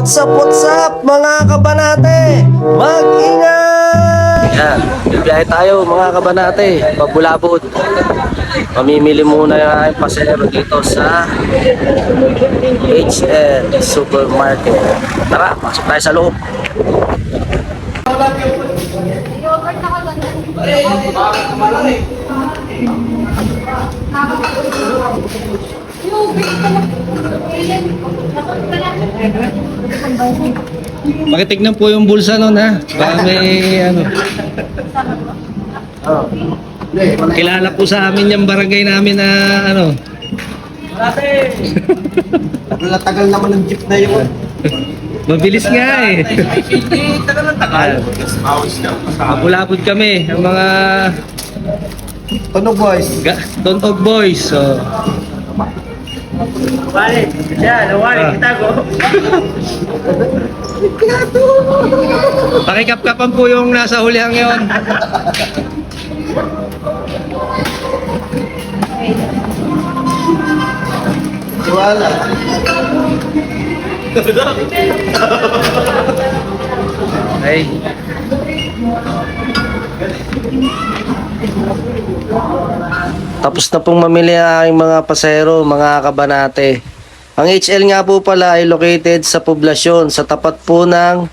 What's up mga kabanate? Mag-ingat! Yan, bibiyahe tayo mga kabanate, pabulabot. Mamimili muna yung aking pasero dito sa HL Supermarket. Tara, pasok tayo sa loob. Pakitignan po yung bulsa nun ha. Baka may ano. Kilala po sa amin yung barangay namin na ano. Tagal naman ng jeep na yun. Mabilis nga eh. Tagal ng tagal. Mapulapod kami. Ang mga Tunog boys. Tontog boys. So, Wali, yan, wali, kita ko. pakikapkapan po yung nasa hulihang yon. Wala. Ay. Tapos na pong mamili ang aking mga pasero, mga kabanate. Ang HL nga po pala ay located sa poblasyon, sa tapat po ng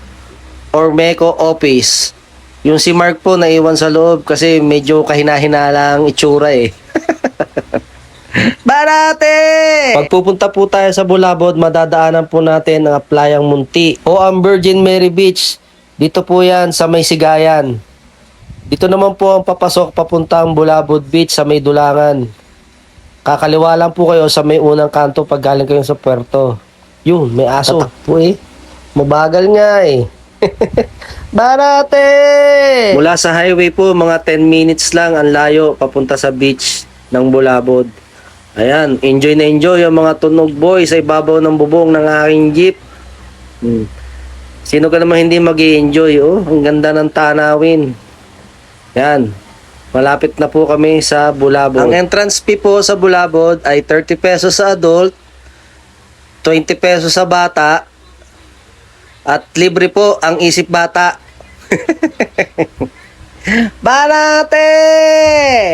Ormeco office. Yung si Mark po naiwan sa loob kasi medyo kahina-hina lang itsura eh. Barate! Pag pupunta po tayo sa Bulabod, madadaanan po natin ang Playang Munti o ang Virgin Mary Beach. Dito po yan sa May Sigayan. Dito naman po ang papasok papuntang Bulabod Beach sa May Dulangan. Kakaliwa lang po kayo sa may unang kanto pag galing kayo sa puerto. Yun, may aso. Tatakbo eh. Mabagal nga eh. Barate! Mula sa highway po, mga 10 minutes lang ang layo papunta sa beach ng Bulabod. Ayan, enjoy na enjoy yung mga tunog boys sa ibabaw ng bubong ng aking jeep. Sino ka naman hindi mag-i-enjoy? Oh, ang ganda ng tanawin. Yan. Malapit na po kami sa Bulabod. Ang entrance fee po sa Bulabod ay 30 pesos sa adult, 20 pesos sa bata, at libre po ang isip bata. Banate!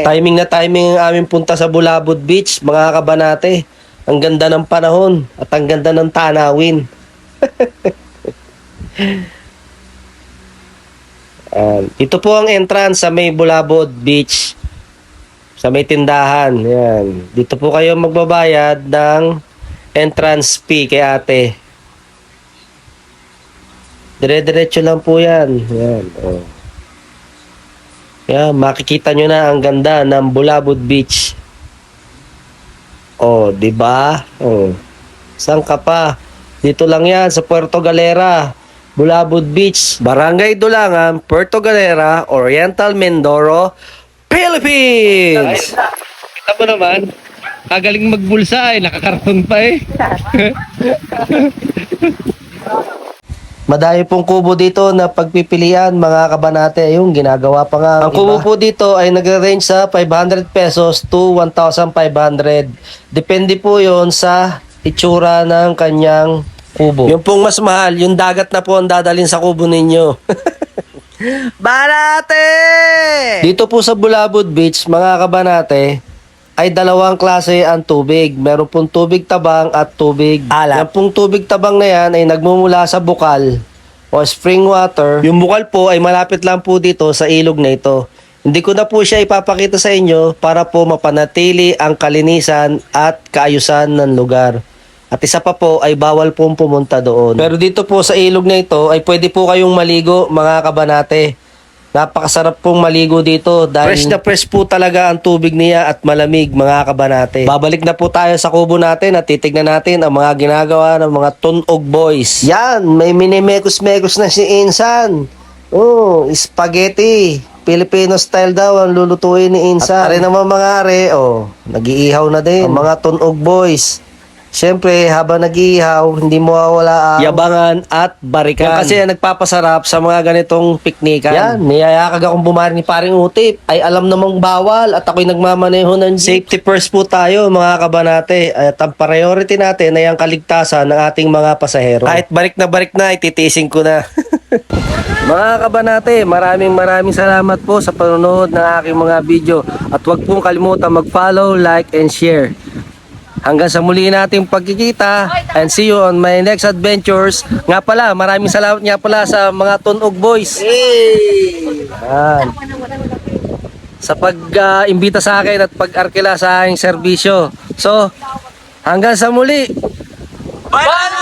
Timing na timing ang aming punta sa Bulabod Beach, mga kabanate. Ang ganda ng panahon at ang ganda ng tanawin. Ito po ang entrance sa may Bulabod Beach. Sa may tindahan. Yan. Dito po kayo magbabayad ng entrance fee kay ate. Dire-diretso lang po yan. Yan. Oh. Yan. Makikita nyo na ang ganda ng Bulabod Beach. Oh, di ba? Oh. Saan ka pa? Dito lang yan sa Puerto Galera. Bulabod Beach, Barangay Dulangan, Puerto Galera, Oriental Mindoro, Philippines! Kita mo naman, kagaling magbulsa eh, nakakaroon pa eh. Madami pong kubo dito na pagpipilian, mga kabanate. Yung ginagawa pa nga. Ang kubo po dito ay nagre-range sa 500 pesos to 1,500. Depende po yon sa itsura ng kanyang kubo. Yung pong mas mahal, yung dagat na po ang dadalhin sa kubo ninyo. Banate! Dito po sa Bulabod Beach, mga kabanate, ay dalawang klase ang tubig. Meron pong tubig tabang at tubig alat. Yung pong tubig tabang na yan ay nagmumula sa bukal o spring water. Yung bukal po ay malapit lang po dito sa ilog na ito. Hindi ko na po siya ipapakita sa inyo para po mapanatili ang kalinisan at kaayusan ng lugar. At isa pa po ay bawal pong pumunta doon. Pero dito po sa ilog na ito ay pwede po kayong maligo, mga kabanate. Napakasarap pong maligo dito dahil fresh na fresh po talaga ang tubig niya at malamig, mga kabanate. Babalik na po tayo sa kubo natin at titignan natin ang mga ginagawa ng mga tunog boys. Yan, may minimekos-mekos na si Insan. Oh, spaghetti. Filipino style daw ang lulutuin ni Insan. At naman mga are, oh, nag-iihaw na din. Ang mga tunog boys. Siyempre, habang nag-iihaw, hindi mo mawawala ang yabangan at barikan. Yan kasi ang nagpapasarap sa mga ganitong piknikan. Yan, niyayakag akong bumari ni paring Utip. Ay alam namang bawal at ako'y nagmamaneho ng jeep. Safety first po tayo mga kabanate. At ang priority natin ay ang kaligtasan ng ating mga pasahero. Kahit barik na, ititising ko na. Mga kabanate, maraming salamat po sa panonood ng aking mga video. At huwag pong kalimutan mag-follow, like, and share. Hanggang sa muli nating pagkikita and see you on my next adventures. Nga pala, maraming salamat nga pala sa mga Tunog Boys. Yan. Sa pag-imbita sa akin at pag-arkila sa aking serbisyo. So, hanggang sa muli. Bye!